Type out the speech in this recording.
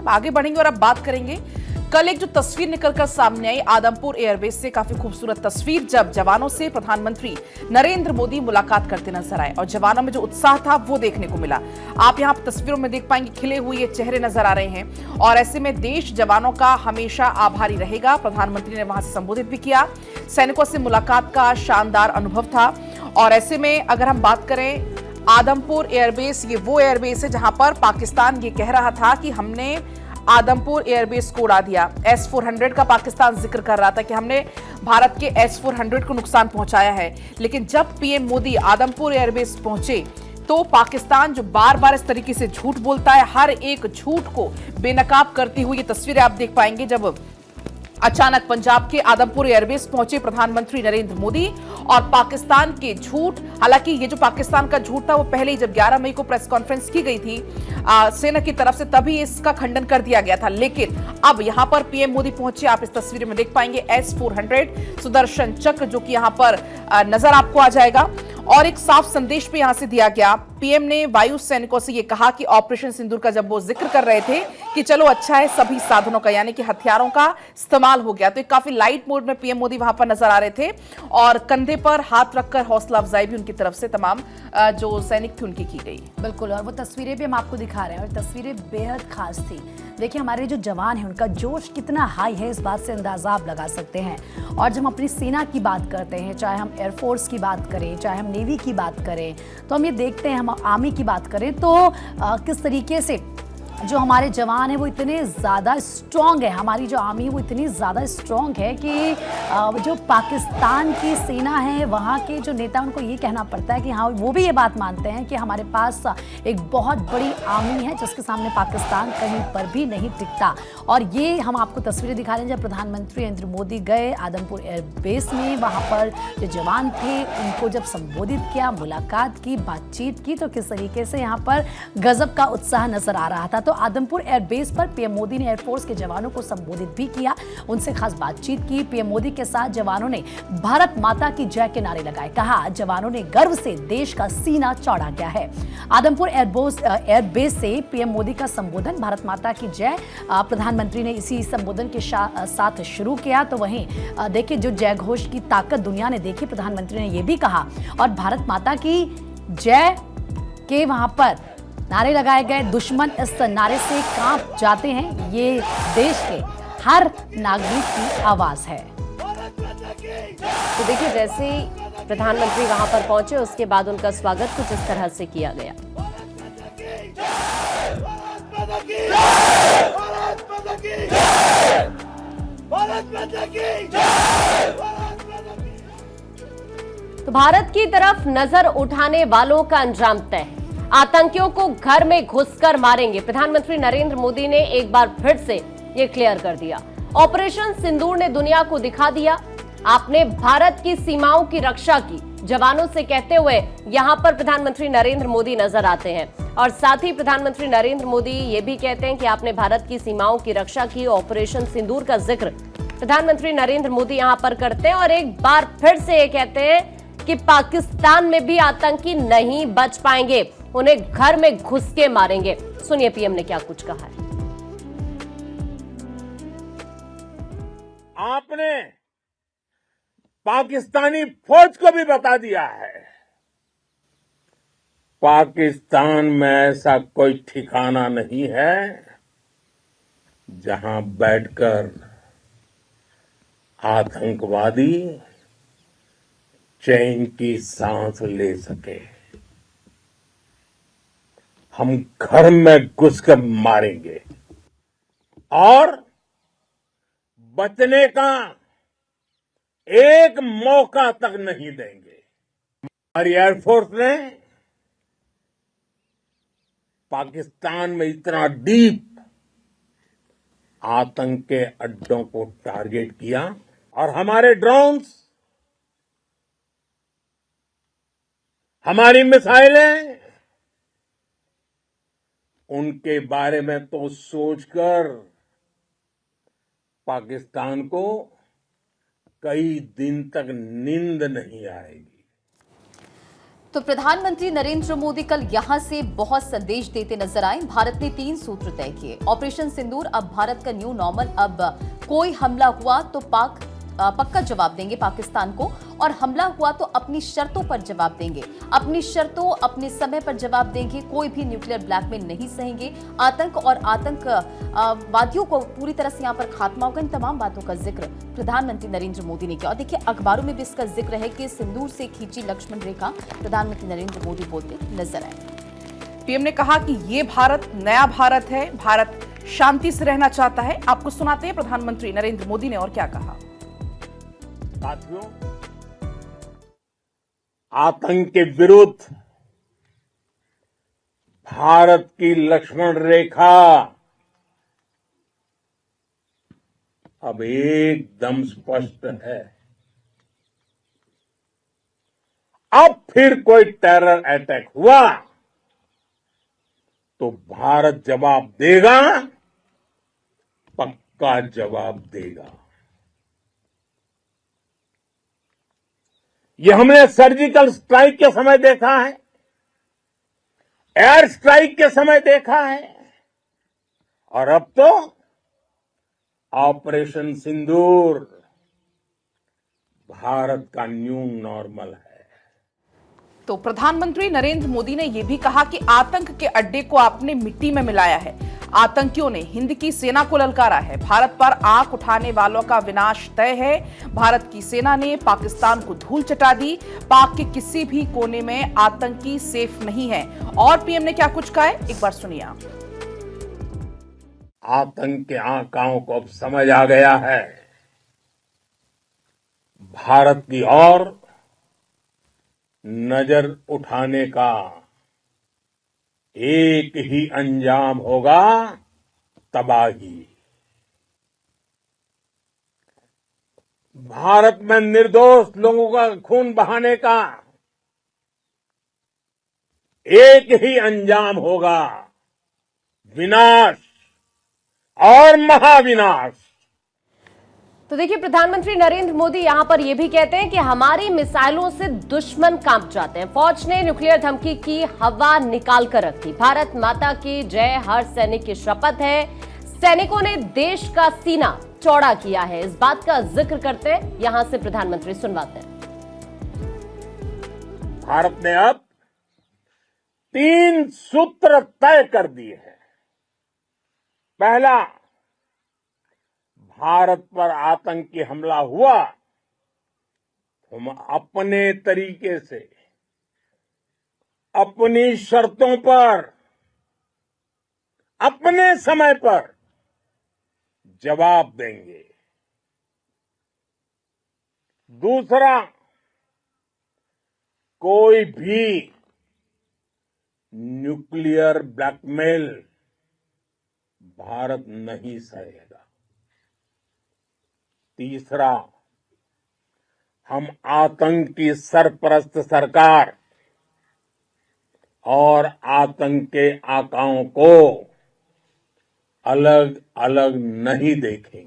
अब आगे बढ़ेंगे और अब बात करेंगे। कल एक जो तस्वीर निकलकर सामने आई आदमपुर एयरबेस से, काफी खूबसूरत तस्वीर, जब जवानों से प्रधानमंत्री नरेंद्र मोदी मुलाकात करते नजर आए और जवानों में जो उत्साह था वो देखने को मिला। आप यहां तस्वीरों में देख पाएंगे खिले हुए ये चेहरे नजर आ रहे हैं और ऐसे में देश जवानों का हमेशा आभारी रहेगा। प्रधानमंत्री ने वहां से संबोधित भी किया। सैनिकों से मुलाकात का शानदार अनुभव था और ऐसे में अगर हम बात करें आदमपुर एयरबेस, ये वो एयरबेस है जहां पर पाकिस्तान ये कह रहा था कि हमने आदमपुर एयरबेस को उड़ा दिया। S-400 का पाकिस्तान जिक्र कर रहा था कि हमने भारत के S-400 को नुकसान पहुंचाया है। लेकिन जब पीएम मोदी आदमपुर एयरबेस पहुंचे तो पाकिस्तान जो बार बार इस तरीके से झूठ बोलता है, हर एक झूठ को बेनकाब करती हुई ये तस्वीरें आप देख पाएंगे जब अचानक पंजाब के आदमपुर एयरबेस पहुंचे प्रधानमंत्री नरेंद्र मोदी और पाकिस्तान के झूठ, हालांकि ये जो पाकिस्तान का झूठ था वो पहले ही जब 11 मई को प्रेस कॉन्फ्रेंस की गई थी सेना की तरफ से, तभी इसका खंडन कर दिया गया था। लेकिन अब यहां पर पीएम मोदी पहुंचे, आप इस तस्वीर में देख पाएंगे S-400 सुदर्शन चक्र जो कि यहां पर नजर आपको आ जाएगा और एक साफ संदेश भी यहां से दिया गया। पीएम ने वायु सैनिकों से यह कहा कि ऑपरेशन सिंदूर का जब वो जिक्र कर रहे थे कि चलो अच्छा है सभी साधनों का, यानी कि हथियारों का इस्तेमाल हो गया, तो एक काफी लाइट मोड में पीएम मोदी वहां पर नजर आ रहे थे और कंधे पर हाथ रखकर हौसला अफजाई भी उनकी तरफ से तमाम जो सैनिक थे उनकी की गई। बिल्कुल, और वो तस्वीरें भी हम आपको दिखा रहे हैं और तस्वीरें बेहद खास थी। देखिए हमारे जो जवान हैं उनका जोश कितना हाई है, इस बात से अंदाजा आप लगा सकते हैं। और जब हम अपनी सेना की बात करते हैं, चाहे हम एयरफोर्स की बात करें, चाहे हम नेवी की बात करें, तो हम ये देखते हैं, हम आर्मी की बात करें तो किस तरीके से जो हमारे जवान हैं वो इतने ज़्यादा स्ट्रॉन्ग है, हमारी जो आर्मी है वो इतनी ज़्यादा स्ट्रॉन्ग है कि जो पाकिस्तान की सेना है वहाँ के जो नेता उनको ये कहना पड़ता है कि हाँ, वो भी ये बात मानते हैं कि हमारे पास एक बहुत बड़ी आर्मी है जिसके सामने पाकिस्तान कहीं पर भी नहीं टिकता। और ये हम आपको तस्वीरें दिखा रहे हैं जब प्रधानमंत्री नरेंद्र मोदी गए आदमपुर एयरबेस में, वहाँ पर जो जवान थे उनको जब संबोधित किया, मुलाकात की, बातचीत की, तो किस तरीके से यहाँ पर गजब का उत्साह नजर आ रहा था। तो आदमपुर एयरबेस पर पीएम मोदी ने एयरफोर्स के जवानों को संबोधित भी किया, उनसे खास बातचीत की। पीएम मोदी के साथ जवानों ने भारत माता की जय के नारे लगाए, कहा जवानों ने गर्व से देश का सीना चौड़ा किया है। आदमपुर एयरबेस से पीएम मोदी का संबोधन भारत माता की जय, प्रधानमंत्री ने इसी संबोधन के साथ शुरू किया। तो वहीं देखिए जो जय घोष की ताकत दुनिया ने देखी, प्रधानमंत्री ने यह भी कहा और भारत माता की जय के वहां पर नारे लगाए गए। दुश्मन इस नारे से कांप जाते हैं, ये देश के हर नागरिक की आवाज है। तो देखिए जैसे ही प्रधानमंत्री वहां पर पहुंचे उसके बाद उनका स्वागत कुछ इस तरह से किया गया। तो भारत की तरफ नजर उठाने वालों का अंजाम तय है, आतंकियों को घर में घुसकर मारेंगे। प्रधानमंत्री नरेंद्र मोदी ने एक बार फिर से ये क्लियर कर दिया। ऑपरेशन सिंदूर ने दुनिया को दिखा दिया, आपने भारत की सीमाओं की रक्षा की, जवानों से कहते हुए यहां पर प्रधानमंत्री नरेंद्र मोदी नजर आते हैं। और साथ ही प्रधानमंत्री नरेंद्र मोदी ये भी कहते हैं कि आपने भारत की सीमाओं की रक्षा की। ऑपरेशन सिंदूर का जिक्र प्रधानमंत्री नरेंद्र मोदी यहां पर करते हैं और एक बार फिर से ये कहते हैं कि पाकिस्तान में भी आतंकी नहीं बच पाएंगे, उन्हें घर में घुस के मारेंगे। सुनिए पीएम ने क्या कुछ कहा है। आपने पाकिस्तानी फौज को भी बता दिया है, पाकिस्तान में ऐसा कोई ठिकाना नहीं है जहां बैठकर आतंकवादी चैन की सांस ले सके। हम घर में घुसकर मारेंगे और बचने का एक मौका तक नहीं देंगे। हमारी एयरफोर्स ने पाकिस्तान में इतना डीप आतंक के अड्डों को टारगेट किया और हमारे ड्रोन्स, हमारी मिसाइलें उनके बारे में तो सोचकर पाकिस्तान को कई दिन तक नींद नहीं आएगी। तो प्रधानमंत्री नरेंद्र मोदी कल यहां से बहुत संदेश देते नजर आए। भारत ने 3 सूत्र तय किए। ऑपरेशन सिंदूर अब भारत का न्यू नॉर्मल। अब कोई हमला हुआ तो पक्का जवाब देंगे पाकिस्तान को, और हमला हुआ तो अपनी शर्तों पर जवाब देंगे, अपनी शर्तों अपने समय पर जवाब देंगे। कोई भी न्यूक्लियर ब्लैकमेल नहीं सहेंगे। आतंक और आतंकवादियों को पूरी तरह से यहां पर खात्मा होगा। इन तमाम बातों का जिक्र प्रधानमंत्री नरेंद्र मोदी ने किया। और देखिए, अखबारों में भी इसका जिक्र है कि सिंदूर से खींची लक्ष्मण रेखा प्रधानमंत्री नरेंद्र मोदी बोलते नजर आए। पीएम ने कहा कि ये भारत नया भारत है, भारत शांति से रहना चाहता है। आपको सुनाते हैं प्रधानमंत्री नरेंद्र मोदी ने और क्या कहा। साथियों, आतंक के विरुद्ध भारत की लक्ष्मण रेखा अब एकदम स्पष्ट है। अब फिर कोई टेरर अटैक हुआ तो भारत जवाब देगा, पक्का जवाब देगा। ये हमने सर्जिकल स्ट्राइक के समय देखा है, एयर स्ट्राइक के समय देखा है, और अब तो ऑपरेशन सिंदूर भारत का न्यू नॉर्मल है। तो प्रधानमंत्री नरेंद्र मोदी ने यह भी कहा कि आतंक के अड्डे को आपने मिट्टी में मिलाया है। आतंकियों ने हिंद की सेना को ललकारा है। भारत पर आंख उठाने वालों का विनाश तय है। भारत की सेना ने पाकिस्तान को धूल चटा दी। पाक के किसी भी कोने में आतंकी सेफ नहीं है। और पीएम ने क्या कुछ कहा है, एक बार सुनिए आप। आतंक के आकाओं को अब समझ आ गया है। भारत की ओर नजर उठाने का एक ही अंजाम होगा, तबाही। भारत में निर्दोष लोगों का खून बहाने का एक ही अंजाम होगा, विनाश और महाविनाश। तो देखिए, प्रधानमंत्री नरेंद्र मोदी यहां पर यह भी कहते हैं कि हमारी मिसाइलों से दुश्मन कांप जाते हैं। फौज ने न्यूक्लियर धमकी की हवा निकाल कर रखी। भारत माता की जय, हर सैनिक की शपथ है। सैनिकों ने देश का सीना चौड़ा किया है। इस बात का जिक्र करते हैं, यहां से प्रधानमंत्री सुनवाते हैं। भारत ने अब 3 सूत्र तय कर दिए हैं। पहला, भारत पर आतंकी हमला हुआ, हम अपने तरीके से, अपनी शर्तों पर, अपने समय पर जवाब देंगे। दूसरा, कोई भी न्यूक्लियर ब्लैकमेल भारत नहीं सहेगा। तीसरा, हम आतंक की सरपरस्त सरकार और आतंक के आकाओं को अलग अलग नहीं देखेंगे।